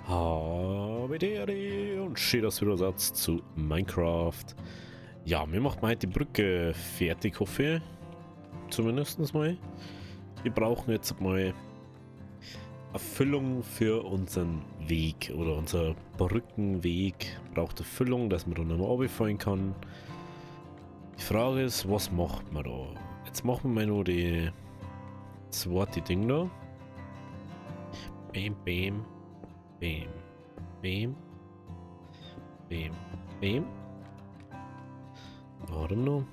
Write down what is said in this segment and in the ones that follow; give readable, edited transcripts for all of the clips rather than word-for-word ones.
Habidere und schön, dass wieder Satz zu Minecraft. Ja, wir machen heute die Brücke fertig, hoffe ich. Zumindest mal. Wir brauchen jetzt mal Erfüllung für unseren Weg oder unser Brückenweg braucht Erfüllung, dass man da nochmal runterfallen kann. Die Frage ist, was macht man da? Jetzt machen wir mal noch die zweite Ding da. Bam, bam, bam, bam, bam, bam. Warum noch?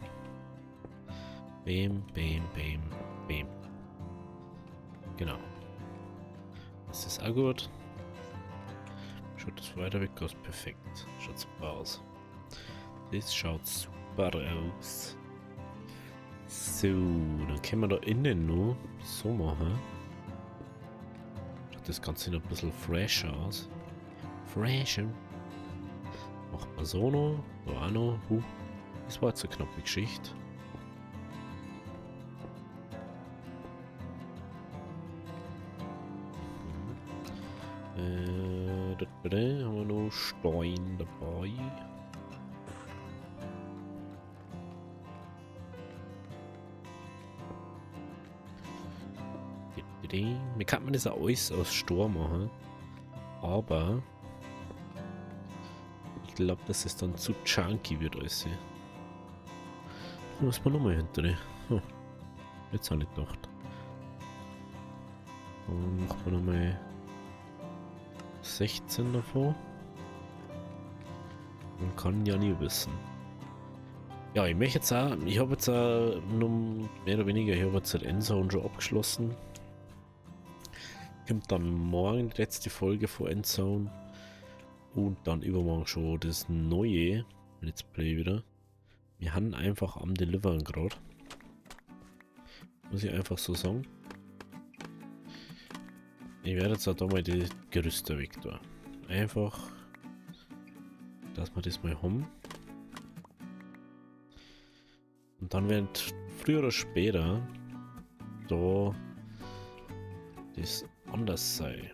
Bam, bam, bam, bam. Genau. Das ist auch gut. Schaut das weiter weg aus. Perfekt. Schaut super aus. Das schaut super aus. So, dann können wir da innen nur so machen. Schaut das Ganze noch ein bisschen fresher aus. Fresher. Macht man so noch. Da auch noch. Das war jetzt eine knappe Geschichte. Da haben wir noch Stein dabei. Wie kann man das auch alles aus Sturm machen? Aber ich glaube, dass es dann zu chunky wird alles. Muss man nochmal hinter. Jetzt habe ich nicht gedacht. Dann machen wir nochmal 16 davon. Man kann ja nie wissen. Ja, ich möchte jetzt auch, ich habe jetzt auch nur mehr oder weniger, ich habe jetzt die Endzone schon abgeschlossen. Kommt dann morgen die letzte Folge von Endzone. Und dann übermorgen schon das neue Let's Play wieder. Wir haben einfach am Deliveren gerade. Muss ich einfach so sagen. Ich werde jetzt auch da mal die Gerüste weg da. Einfach, dass wir das mal haben. Und dann wird früher oder später da das anders sein.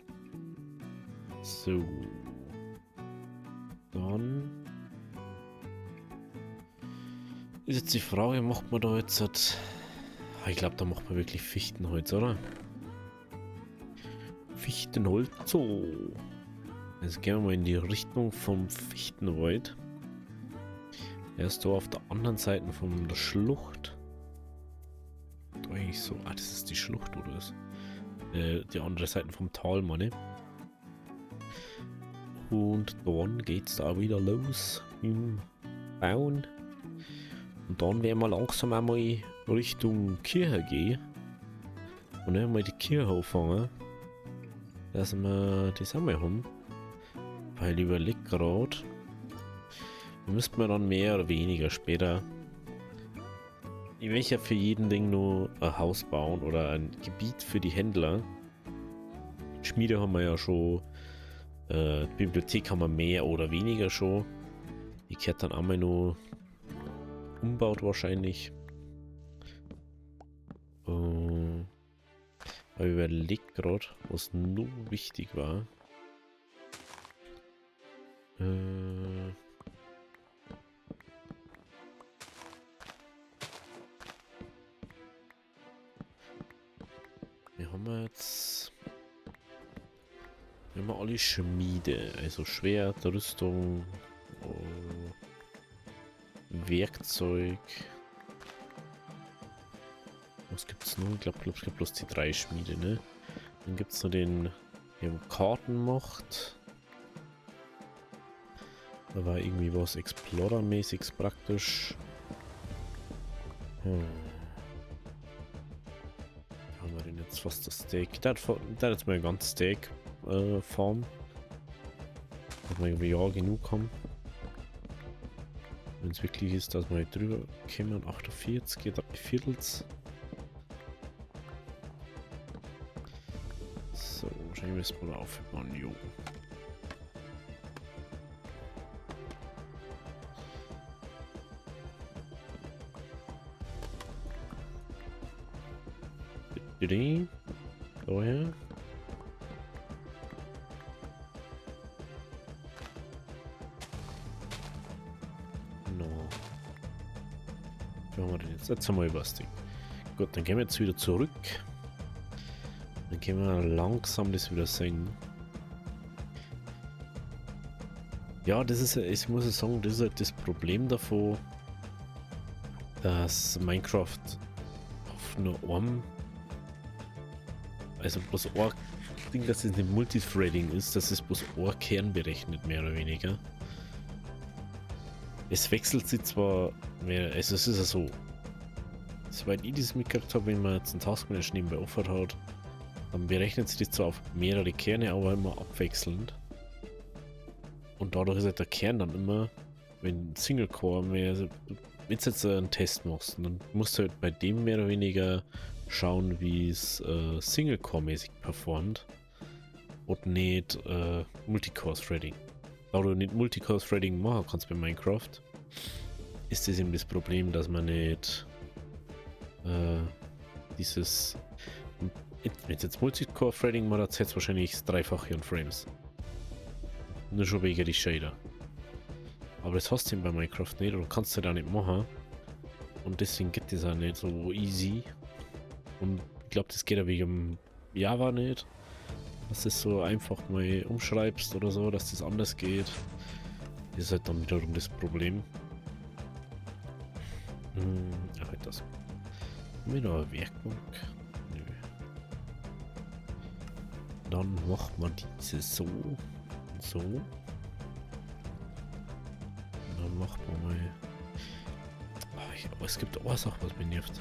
So. Dann ist jetzt die Frage, macht man da jetzt... Ich glaube, da macht man wirklich Fichtenholz, oder? Fichtenholz. So. Jetzt gehen wir mal in die Richtung vom Fichtenwald. Er ist da auf der anderen Seite von der Schlucht. Da eigentlich so. Ah, das ist die Schlucht, oder ist? Die andere Seite vom Tal, meine. Und dann geht's da wieder los im Bauen. Und dann werden wir langsam einmal Richtung Kirche gehen. Und dann mal die Kirche auffangen. Dass wir das einmal haben. Weil ich überlege gerade, müssten wir dann mehr oder weniger später. Ich will ja für jeden Ding nur ein Haus bauen oder ein Gebiet für die Händler. Schmiede haben wir ja schon. Die Bibliothek haben wir mehr oder weniger schon. Die kehrt dann einmal nur umbaut wahrscheinlich. Aber ich überlege gerade, was nur wichtig war. Wir haben jetzt... Wir haben alle Schmiede, also Schwert, Rüstung, Werkzeug. Was gibt's noch? Ich glaube, es gibt bloß die 3 Schmiede, ne? Dann gibt's noch den, der Karten macht. Da war irgendwie was Explorer-mäßiges praktisch. Haben wir denn jetzt fast das Steak? Der hat jetzt mal ein ganz Steak Farm. Dass wir irgendwie ja genug haben. Wenn es wirklich ist, dass wir drüber kommen. 48, 3 Viertels. So, wahrscheinlich müssen wir da aufhören. Jo. Daher. viel haben wir denn jetzt? Jetzt haben wir überstimmt. Gut, dann gehen wir jetzt wieder zurück. Dann können wir langsam das wieder sehen. Ja, das ist, ich muss sagen, das ist halt das Problem davon, dass Minecraft auf nur einem, also bloß ein Ding, dass es nicht Multithreading ist, dass es bloß ein Kern berechnet, mehr oder weniger. Es wechselt sich zwar mehr, also es ist ja so, soweit ich das mitgekriegt habe, wenn man jetzt einen Taskmanager nebenbei offen hat, dann berechnet sich das zwar auf mehrere Kerne, aber immer abwechselnd. Und dadurch ist halt der Kern dann immer, wenn Single Core mehr, also wenn du jetzt einen Test machst, dann musst du halt bei dem mehr oder weniger schauen, wie es Single Core mäßig performt und nicht Multicore Threading. Da du nicht Multicore Threading machen kannst bei Minecraft, ist das eben das Problem, dass man nicht dieses, wenn jetzt Multicore Threading macht, hat es wahrscheinlich das Dreifache an Frames. Nur schon wegen die Shader. Aber das hast du bei Minecraft nicht und kannst du da nicht machen. Und deswegen geht das auch nicht so easy. Und ich glaube, das geht ja wegen Java nicht. Dass du es so einfach mal umschreibst oder so, dass das anders geht. Das ist halt dann wiederum das Problem. Ja, halt das. Haben wir noch eine Werkbank? Nö. Dann macht man diese so. So. Und dann macht man mal. Oh, es gibt auch eine Sache, was mich nervt.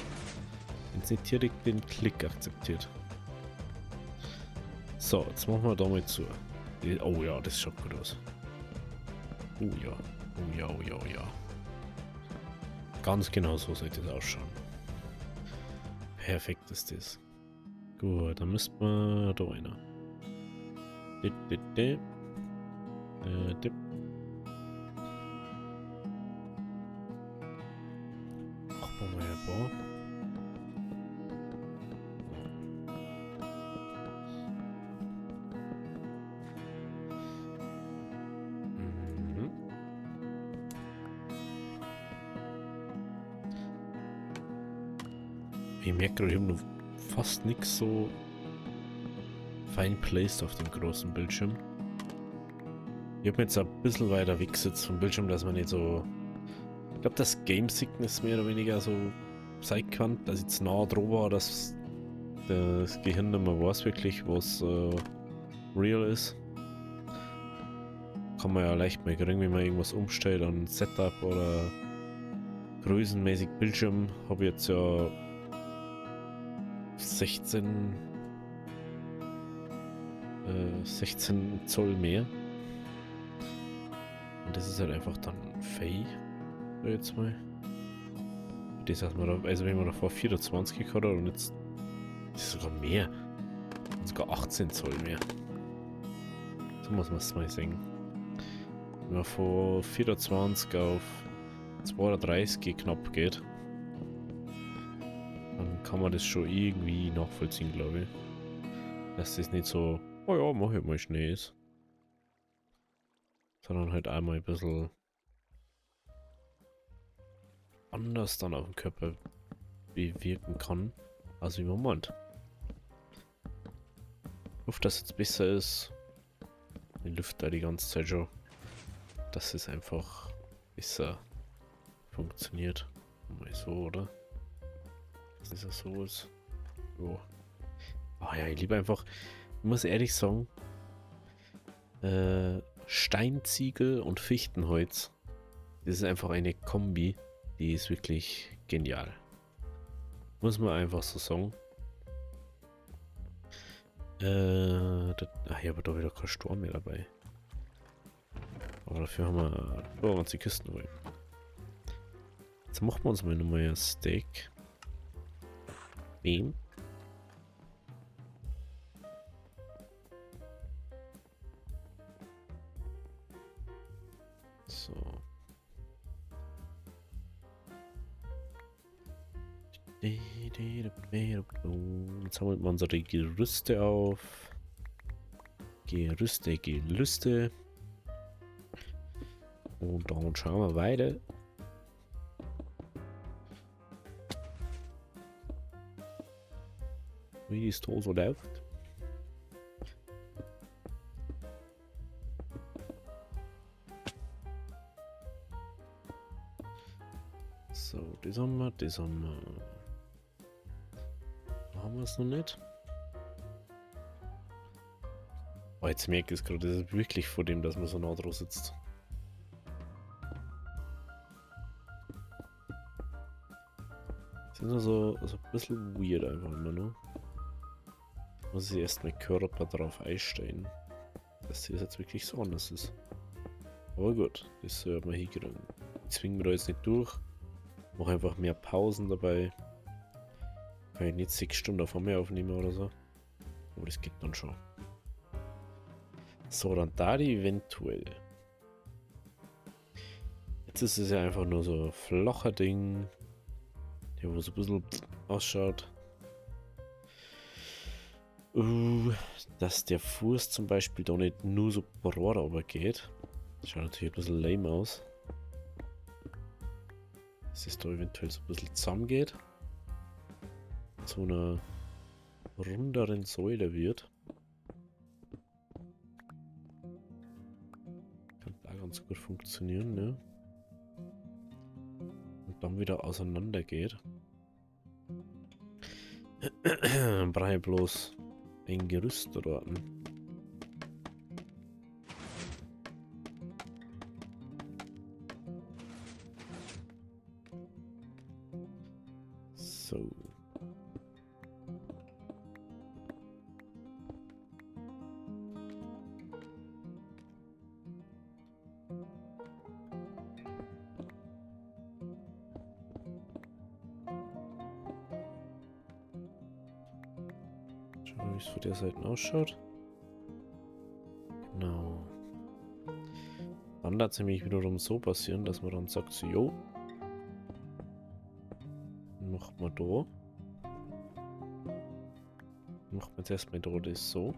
Wenn es nicht direkt den Klick akzeptiert. So, jetzt machen wir da mal zu. Oh ja, das schaut gut aus. Oh ja, oh ja, oh ja, oh ja. Ganz genau so sollte das ausschauen. Perfekt ist das. Gut, dann müssten wir da einer. Dip. Machen wir mal ein paar. Ich merke gerade, ich habe noch fast nichts so fein placed auf dem großen Bildschirm. Ich habe mir jetzt ein bisschen weiter weggesetzt vom Bildschirm, dass man nicht so... Ich glaube, dass Game Sickness mehr oder weniger so sein kann, dass ich jetzt nah dran war, dass das Gehirn nicht mehr weiß wirklich, was real ist. Kann man ja leicht mal kriegen, wenn man irgendwas umstellt an Setup oder größenmäßig Bildschirm. Habe ich jetzt ja 16 Zoll mehr. Und das ist halt einfach dann Fey. Jetzt mal. Das heißt, also wenn man davor 24 hat und jetzt ist es sogar mehr. Sogar 18 Zoll mehr. So muss man es mal sehen. Wenn man von 24 auf 32 knapp geht, dann kann man das schon irgendwie nachvollziehen, glaube ich. Dass das nicht so, oh ja, mach ich mal schnell ist. Sondern halt einmal ein bisschen anders dann auf den Körper bewirken kann, als wie man meint. Ich hoffe, dass es jetzt besser ist. Ich lüfte da die ganze Zeit schon, dass es einfach besser funktioniert. Mal so, oder? Dass es so ist. Jo. Ah ja, ich liebe einfach, ich muss ehrlich sagen, Steinziegel und Fichtenholz. Das ist einfach eine Kombi, die ist wirklich genial. Muss man einfach so sagen. Ach ja, aber da wieder kein Sturm mehr dabei. Aber dafür haben wir uns die Kisten holen. Jetzt machen wir uns mal nochmal ein Steak. Beam. So. Jetzt sammeln wir unsere Gerüste auf. Gelüste. Und dann schauen wir weiter. wie es da so läuft. So, das haben wir, das haben wir. Haben wir es noch nicht? Oh, jetzt merke ich es gerade, das ist wirklich vor dem, dass man so nah drauf sitzt. Das ist nur so ein bisschen weird einfach immer nur. Muss ich erst meinen Körper darauf einstellen, dass das jetzt wirklich so anders ist. Aber gut, das soll man hinkriegen. Zwingen wir da jetzt nicht durch. Mach einfach mehr Pausen dabei. Kann ich nicht 6 Stunden auf einmal aufnehmen oder so. Aber das geht dann schon. So, dann da die eventuell. Jetzt ist es ja einfach nur so ein flacher Ding. Der wo so ein bisschen ausschaut. Dass der Fuß zum Beispiel da nicht nur so broad aber geht. Schaut natürlich ein bisschen lame aus. Dass es da eventuell so ein bisschen zusammengeht. Zu einer runderen Säule wird. Kann da ganz gut funktionieren, ne? Und dann wieder auseinander geht. Brauche ich bloß ein Gerüst dort. So. Schauen wir, wie es von der Seite ausschaut. Genau. Dann wird es nämlich wiederum so passieren, dass man dann sagt, so, jo, macht man da. Macht man jetzt erstmal da das so.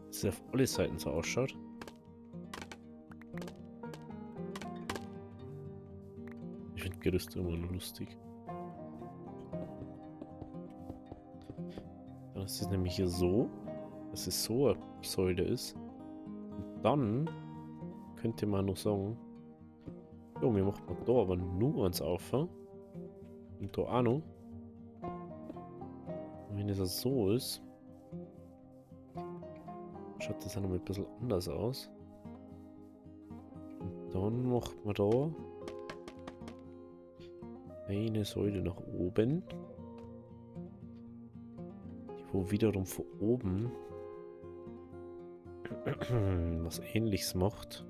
Dass es auf alle Seiten so ausschaut. Ich finde Gerüste immer noch lustig. Dann ist es nämlich hier so, dass es so eine Säule ist. Und dann könnte man noch sagen, jo, wir machen da aber nur eins auf. Und da auch noch. Und wenn es so ist, schaut das auch noch mal ein bisschen anders aus. Und dann macht man da eine Säule nach oben, die wo wiederum von oben was Ähnliches macht.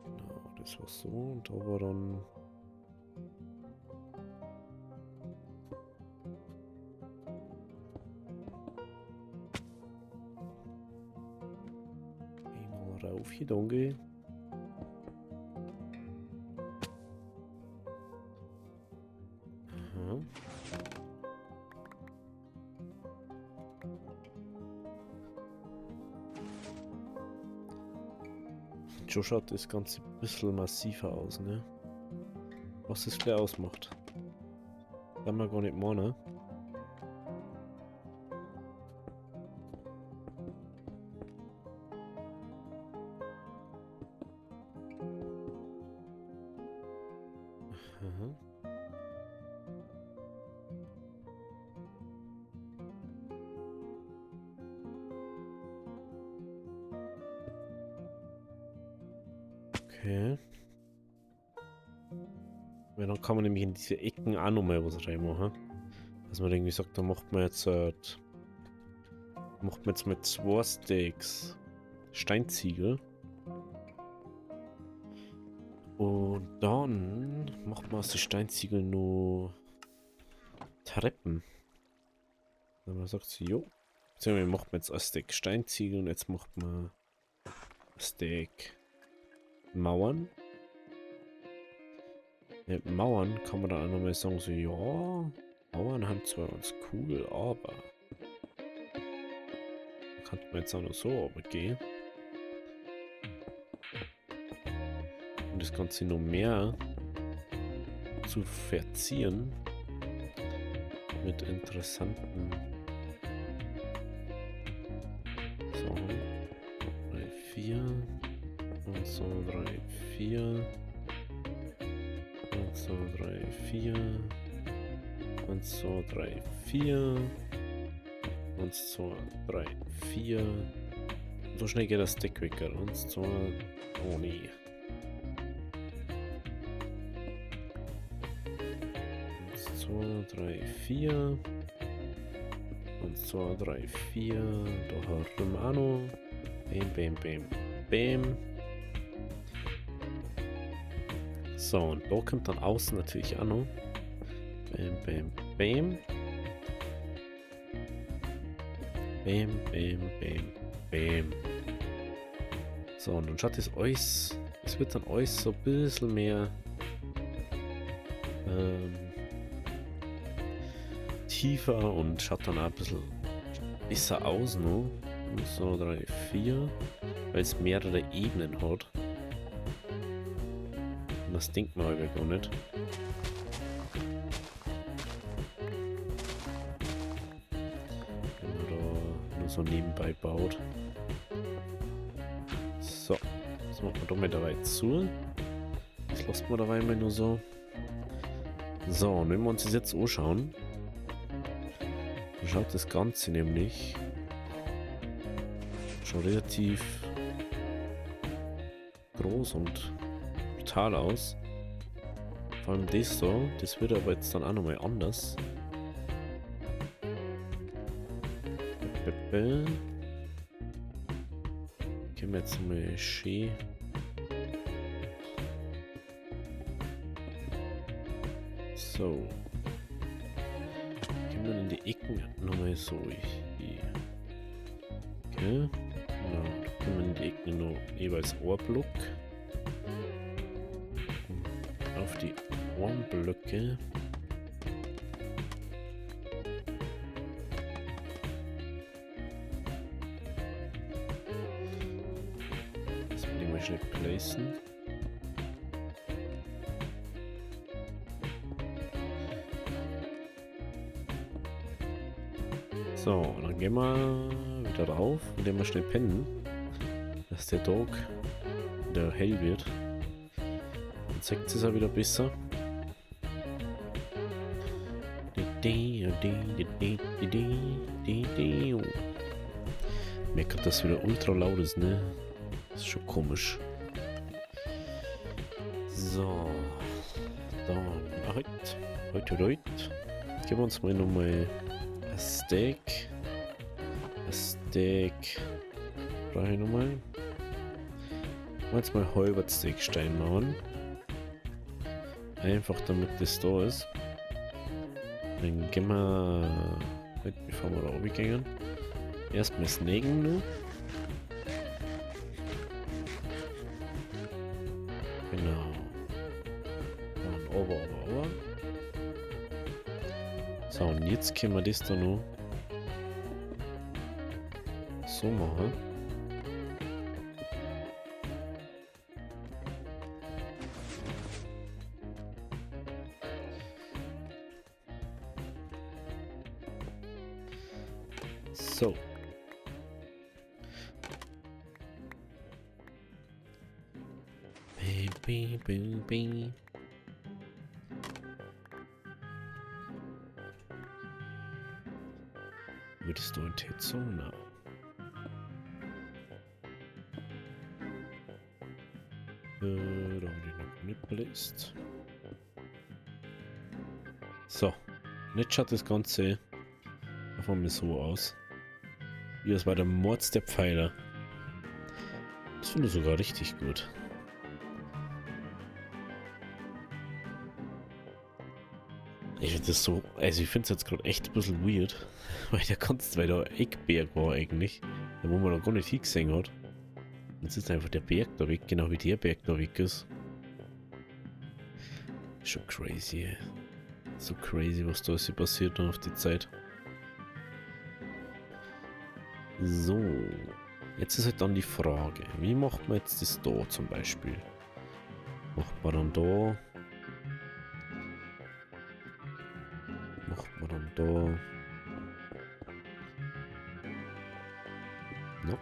Genau, das war so und da war dann einmal rauf hier, danke. Aha. Schon schaut das Ganze ein bisschen massiver aus, ne? Was das gleich ausmacht. Kann man gar nicht meinen. Aha. Okay. Weil dann kann man nämlich in diese Ecken auch nochmal was reinmachen. Dass man irgendwie sagt, da macht man jetzt mit 2 Steaks Steinziegel. Und dann macht man aus den Steinziegeln nur Treppen. Wenn man sagt so, jo. Beziehungsweise macht man jetzt ein Stack Steinziegel und jetzt macht man ein Stack Mauern. Ja, Mauern kann man dann auch nochmal sagen, so, ja, Mauern haben zwar ganz cool, aber kann man jetzt auch noch so aber gehen. das Ganze noch mehr zu verzieren mit interessanten Sachen. 3, 4 und so 3, 4 und so 3, 4 und so 3, 4 und so 3, 4. So schnell geht das Deck weg. Und so, oh nee. Und 2, 3, 4 und 2, 3, 4. Da haben wir auch noch. Bam, bam, bam, bam. So, und da kommt dann außen natürlich auch noch. Bam, bam, bam. Bam, bam, bam, bam. So, und dann schaut das alles. Es wird dann alles so ein bisschen mehr tiefer und schaut dann auch ein bisschen besser aus, ne? So, 3, 4. Weil es mehrere Ebenen hat. Und das denkt man aber gar nicht. Wenn man da nur so nebenbei baut. So, das machen wir da mal dabei zu. Das lassen wir dabei mal nur so. So, und wenn wir uns das jetzt anschauen, dann schaut das Ganze nämlich schon relativ groß und brutal aus. Vor allem das so, das wird aber jetzt dann auch nochmal anders. Können wir jetzt mal schön so. Können wir in die Ecken nochmal so hier. Okay. Genau, da können wir in die Ecken noch jeweils Ohrblock. Auf die Ohrblöcke. Das will ich mal schnell placen. So, dann gehen wir wieder rauf und gehen wir schnell pennen, dass der Tag wieder hell wird. Dann zeigt es auch wieder besser. Merkt, dass wieder ultra laut ist, ne? Das ist schon komisch. So, dann heute geben wir uns mal nochmal ein Steak. Ein Steak brauche ich nochmal. Jetzt mal halber Steakstein machen. Einfach damit das da ist. Dann gehen wir, bevor wir da oben gehen, erstmal snacken noch. Genau. Dann over. So, und jetzt können wir das da noch so machen. So. Baby. Würdest du in Tezona? Da haben wir noch nicht placed. So. Jetzt schaut das Ganze auf einmal so aus. Wie das war der Mords der Pfeiler. Das finde ich sogar richtig gut. Ich finde das so, also ich finde es jetzt gerade echt ein bisschen weird, weil da Eckberg war eigentlich, wo man noch gar nicht hingesehen hat. Jetzt ist einfach der Berg da weg, genau wie der Berg da weg ist. Schon crazy, ey. So crazy, was da so passiert dann auf die Zeit. So, jetzt ist halt dann die Frage, wie macht man jetzt das da zum Beispiel? Macht man dann da. Macht man dann da. No.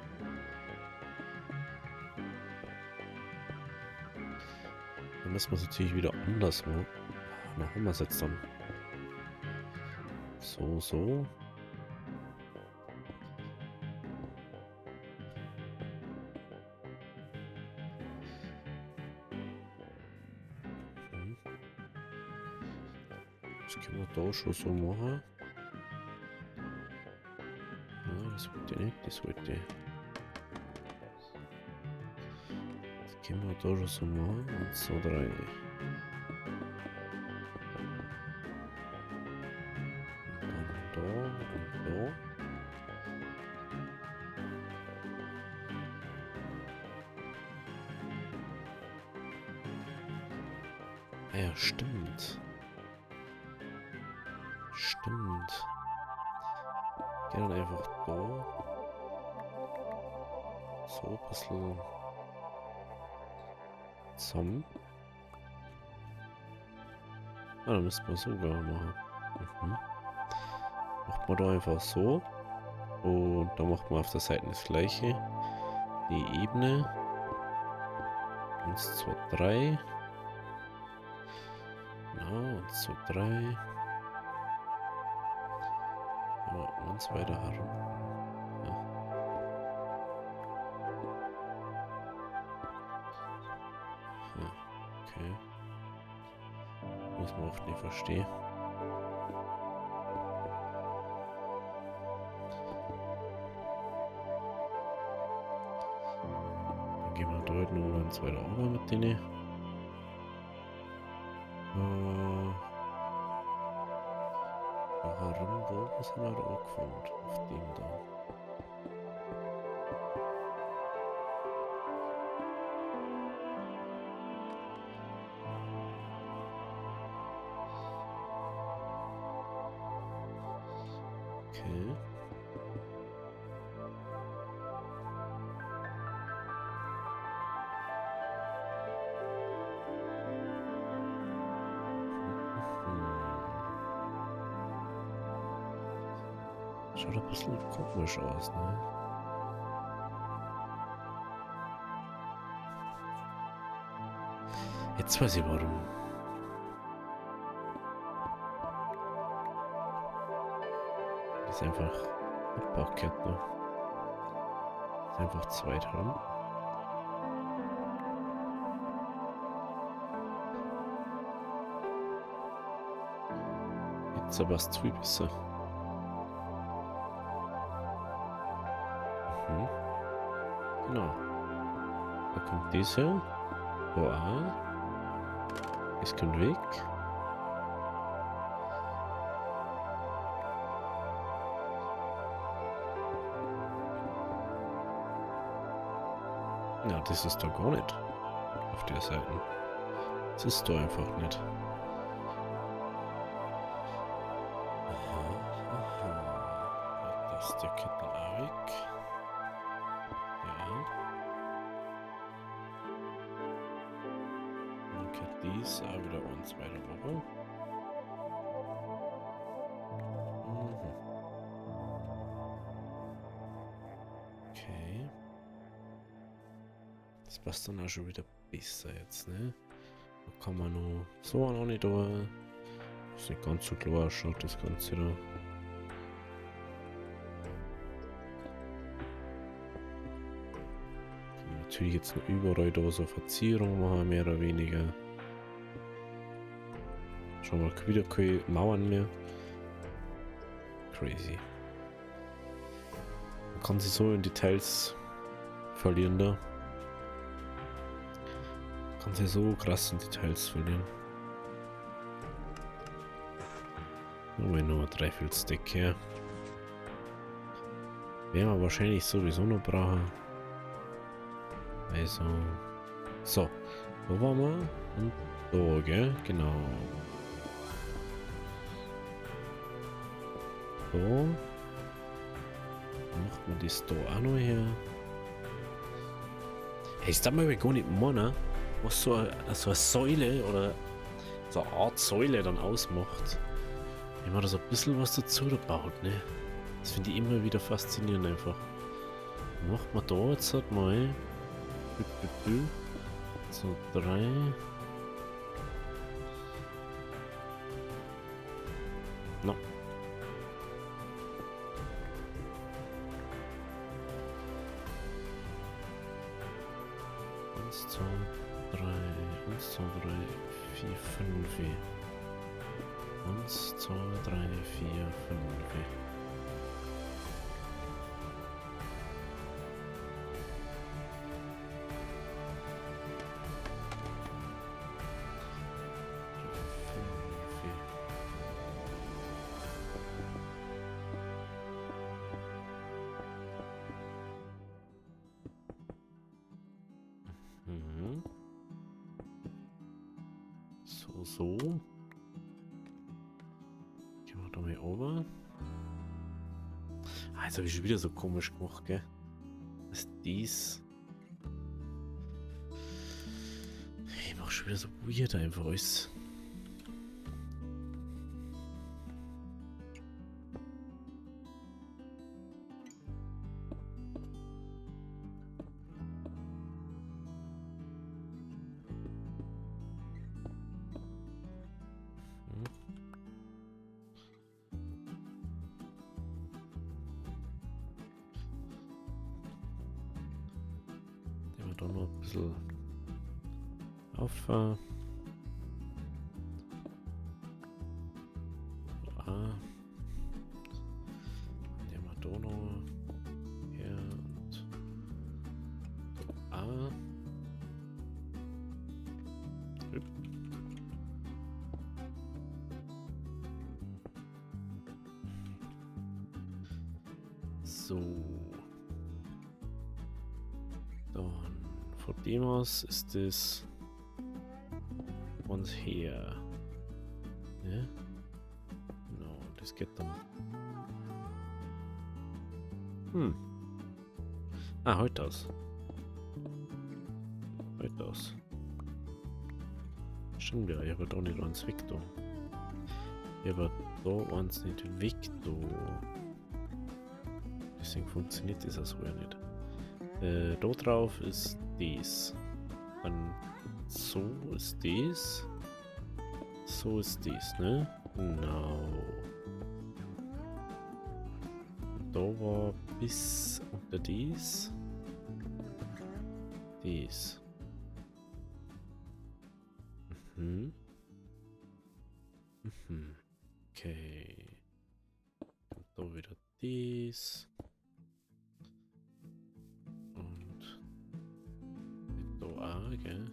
Dann müssen wir es natürlich wieder anders machen. Na, haben wir es jetzt dann. So, so. Das können wir da schon so machen. Ja, das wollte ich nicht, das wollte ich. Das können wir da schon so machen. Und so drei. Und dann da und da. Ah ja, stimmt. Stimmt. Geh dann einfach da. So ein bisschen zusammen. Ah, dann müssten wir sogar machen. Mhm. Macht man da einfach so. Und dann macht man auf der Seite das gleiche. Die Ebene. 1, 2, 3. Na, 1, 2, 3. Aber uns weiter herum. Ja. Ja, okay. Muss man oft nicht verstehen. Dann gehen wir dort noch eins weiter runter mit denen. Herum, wo? Was haben wir da angefangen? Auf dem da. Okay. Schaut ein bisschen komisch aus, ne? Jetzt weiß ich warum. Das ist einfach Abbauketten. Das ist einfach zwei dran. Jetzt aber es viel besser. Genau. Da kommt dieser. Da auch. Es kommt weg. Ja, das ist da gar nicht. Auf der Seite. Das ist da einfach nicht. Aha. Das ist der Kettel auch weg. Dies auch wieder uns weiter Woche. Okay. Das passt dann auch schon wieder besser jetzt, ne? Da kann man noch so auch nicht da. Ist nicht ganz so klar ausschaut, das Ganze da. Kann man natürlich jetzt noch überall da so Verzierung machen, mehr oder weniger. Schon mal wieder keine Mauern mehr. Crazy. Man kann sich so in Details verlieren da. Man kann sich so krass in Details verlieren. Nur noch ein Dreiviertelstack her. Werden wir wahrscheinlich sowieso noch brauchen. Also. So. Wo waren wir? Und da, gell? Genau. So. Macht man das da auch noch her. Hey, ist da mal gar nicht meiner? was so eine Säule oder so eine Art Säule dann ausmacht. Wenn man da so ein bisschen was dazu baut, ne? Das finde ich immer wieder faszinierend einfach. Dann macht man da jetzt halt mal so 3. No. Eins, zwei, drei, 1, 2, 3, 4, 5. 1, 2, 3, 4, 5. Mhm. So. Gehen wir da mal over. Ah, jetzt habe ich schon wieder so komisch gemacht, gell? Was ist dies? Ich mache schon wieder so weird einfach alles. Da noch ein bisschen auf. Der mal da noch her und Hüp. So. Dann von dem aus ist das uns her. Ja? Genau, das geht dann. Heute aus. Heute aus. Stimmt ja, ich habe da nicht eins weg da. Ich habe da eins nicht weg da. Deswegen funktioniert das also ja nicht. Da drauf ist dies. Dann so ist dies. So ist dies, ne? Genau. Da war bis unter dies. Dies. Mhm. Mhm. Okay. Und da wieder dies. Und da auch, gell?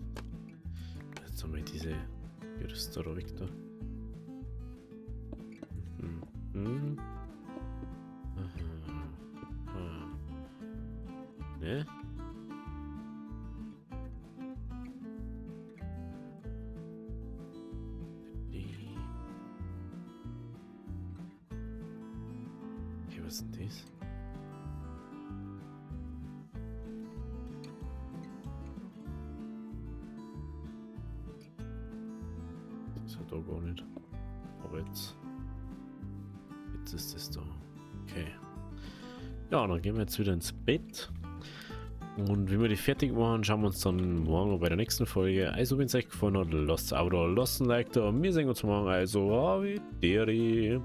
Jetzt haben wir diese Gerüste da weg da. Mhm. Aha. Aha. Ne? Was ist denn das? Das ist ja da gar nicht. Aber jetzt ist es da. Okay. Ja, dann gehen wir jetzt wieder ins Bett. Und wenn wir die fertig machen, schauen wir uns dann morgen bei der nächsten Folge. Also, wenn es euch gefallen hat, lasst ein Abo da, lasst ein Like da. Wir sehen uns morgen. Also, Avideri.